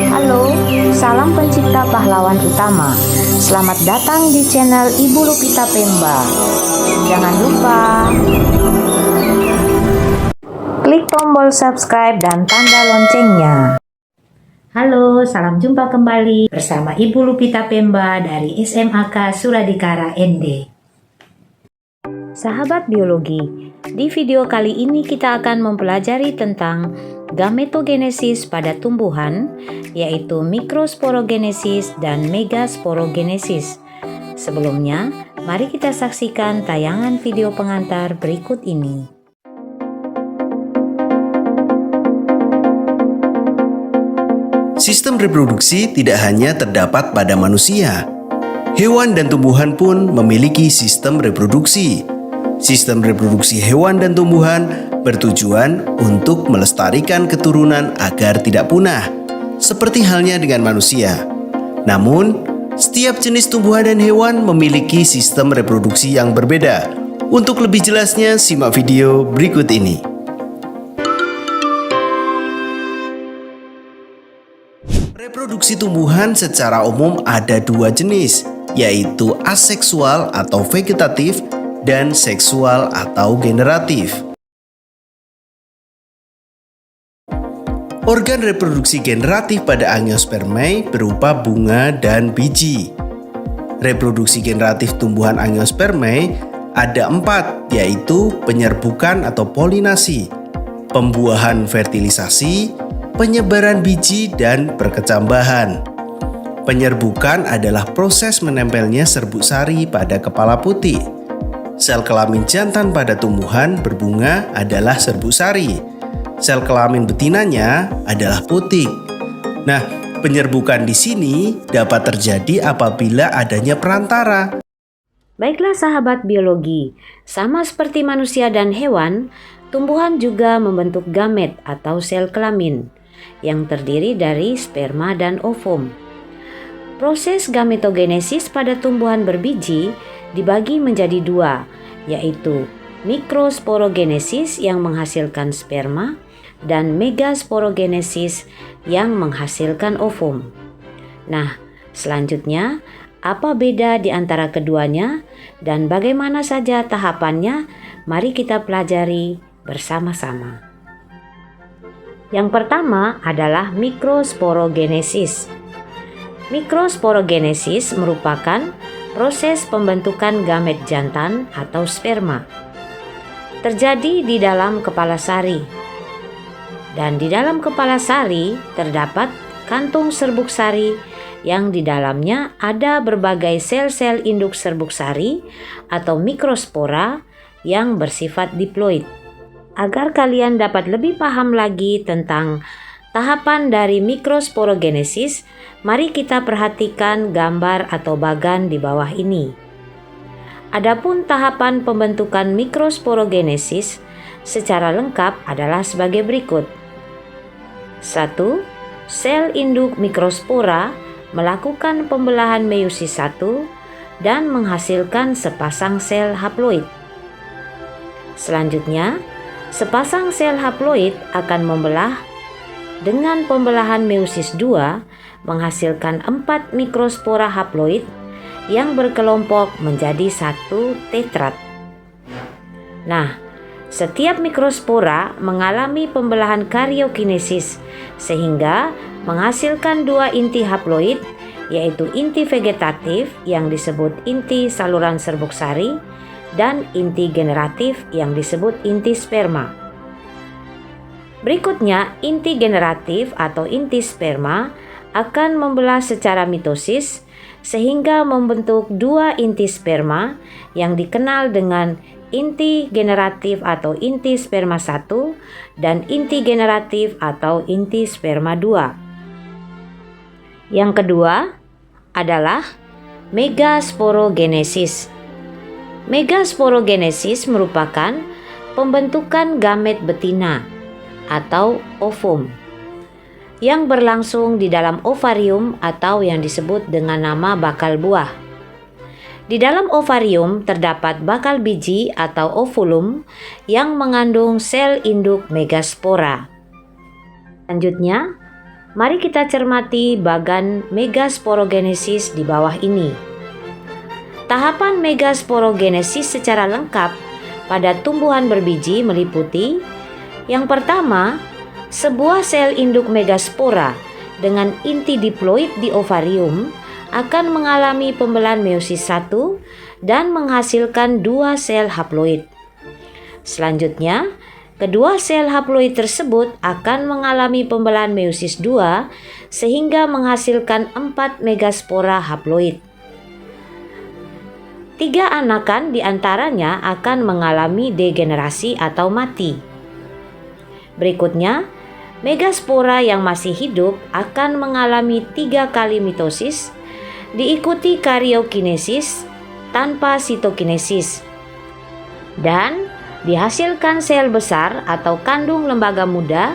Halo, salam pencipta pahlawan utama. Selamat datang di channel Ibu Lupita Pemba. Jangan lupa klik tombol subscribe dan tanda loncengnya. Halo, salam jumpa kembali bersama Ibu Lupita Pemba dari SMAK Suradikara ND. Sahabat biologi, di video kali ini kita akan mempelajari tentang gametogenesis pada tumbuhan, yaitu mikrosporogenesis dan megasporogenesis. Sebelumnya, mari kita saksikan tayangan video pengantar berikut ini. Sistem reproduksi tidak hanya terdapat pada manusia. Hewan dan tumbuhan pun memiliki sistem reproduksi. Sistem reproduksi hewan dan tumbuhan bertujuan untuk melestarikan keturunan agar tidak punah, seperti halnya dengan manusia. Namun, setiap jenis tumbuhan dan hewan memiliki sistem reproduksi yang berbeda. Untuk lebih jelasnya, simak video berikut ini. Reproduksi tumbuhan secara umum ada dua jenis, yaitu aseksual atau vegetatif dan seksual atau generatif. Organ reproduksi generatif pada Angiospermae berupa bunga dan biji. Reproduksi generatif tumbuhan Angiospermae ada 4, yaitu penyerbukan atau polinasi, pembuahan fertilisasi, penyebaran biji, dan perkecambahan. Penyerbukan adalah proses menempelnya serbuk sari pada kepala putih. Sel kelamin jantan pada tumbuhan berbunga adalah serbuk sari. Sel kelamin betinanya adalah putik. Nah, penyerbukan di sini dapat terjadi apabila adanya perantara. Baiklah sahabat biologi, sama seperti manusia dan hewan, tumbuhan juga membentuk gamet atau sel kelamin yang terdiri dari sperma dan ovum. Proses gametogenesis pada tumbuhan berbiji dibagi menjadi dua, yaitu mikrosporogenesis yang menghasilkan sperma dan megasporogenesis yang menghasilkan ovum. Nah, selanjutnya apa beda di antara keduanya dan bagaimana saja tahapannya? Mari kita pelajari bersama-sama. Yang pertama adalah mikrosporogenesis. Mikrosporogenesis merupakan proses pembentukan gamet jantan atau sperma. Terjadi di dalam kepala sari. Dan di dalam kepala sari terdapat kantung serbuk sari yang di dalamnya ada berbagai sel-sel induk serbuk sari atau mikrospora yang bersifat diploid. Agar kalian dapat lebih paham lagi tentang tahapan dari mikrosporogenesis, mari kita perhatikan gambar atau bagan di bawah ini. Adapun tahapan pembentukan mikrosporogenesis secara lengkap adalah sebagai berikut. 1. Sel induk mikrospora melakukan pembelahan meiosis 1 dan menghasilkan sepasang sel haploid. Selanjutnya, sepasang sel haploid akan membelah dengan pembelahan meiosis 2 menghasilkan 4 mikrospora haploid yang berkelompok menjadi 1 tetrat. Nah, setiap mikrospora mengalami pembelahan karyokinesis sehingga menghasilkan 2 inti haploid, yaitu inti vegetatif yang disebut inti saluran serbuk sari dan inti generatif yang disebut inti sperma. Berikutnya, inti generatif atau inti sperma akan membelah secara mitosis sehingga membentuk 2 inti sperma yang dikenal dengan inti generatif atau inti sperma 1 dan inti generatif atau inti sperma 2. Yang kedua adalah megasporogenesis. Megasporogenesis merupakan pembentukan gamet betina atau ovum yang berlangsung di dalam ovarium atau yang disebut dengan nama bakal buah. Di dalam ovarium terdapat bakal biji atau ovulum yang mengandung sel induk megaspora. Selanjutnya, mari kita cermati bagan megasporogenesis di bawah ini. Tahapan megasporogenesis secara lengkap pada tumbuhan berbiji meliputi: yang pertama, sebuah sel induk megaspora dengan inti diploid di ovarium akan mengalami pembelahan meiosis 1 dan menghasilkan 2 sel haploid. Selanjutnya, kedua sel haploid tersebut akan mengalami pembelahan meiosis 2 sehingga menghasilkan 4 megaspora haploid. 3 anakan diantaranya akan mengalami degenerasi atau mati. Berikutnya, megaspora yang masih hidup akan mengalami 3 kali mitosis, diikuti karyokinesis tanpa sitokinesis, dan dihasilkan sel besar atau kandung lembaga muda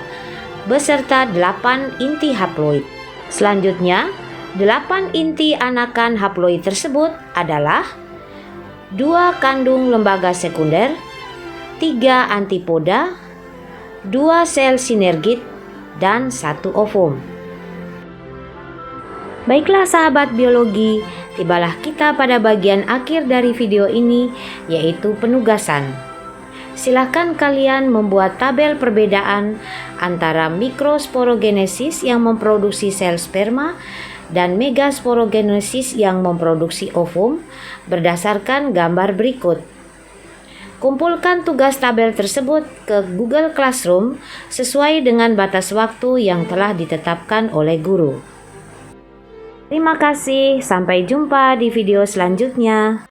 beserta 8 inti haploid. Selanjutnya, 8 inti anakan haploid tersebut adalah 2 kandung lembaga sekunder, 3 antipoda, 2 sel sinergit, dan 1 ovum. Baiklah sahabat biologi, tibalah kita pada bagian akhir dari video ini, yaitu penugasan. Silakan kalian membuat tabel perbedaan antara mikrosporogenesis yang memproduksi sel sperma dan megasporogenesis yang memproduksi ovum berdasarkan gambar berikut. Kumpulkan tugas tabel tersebut ke Google Classroom sesuai dengan batas waktu yang telah ditetapkan oleh guru. Terima kasih, sampai jumpa di video selanjutnya.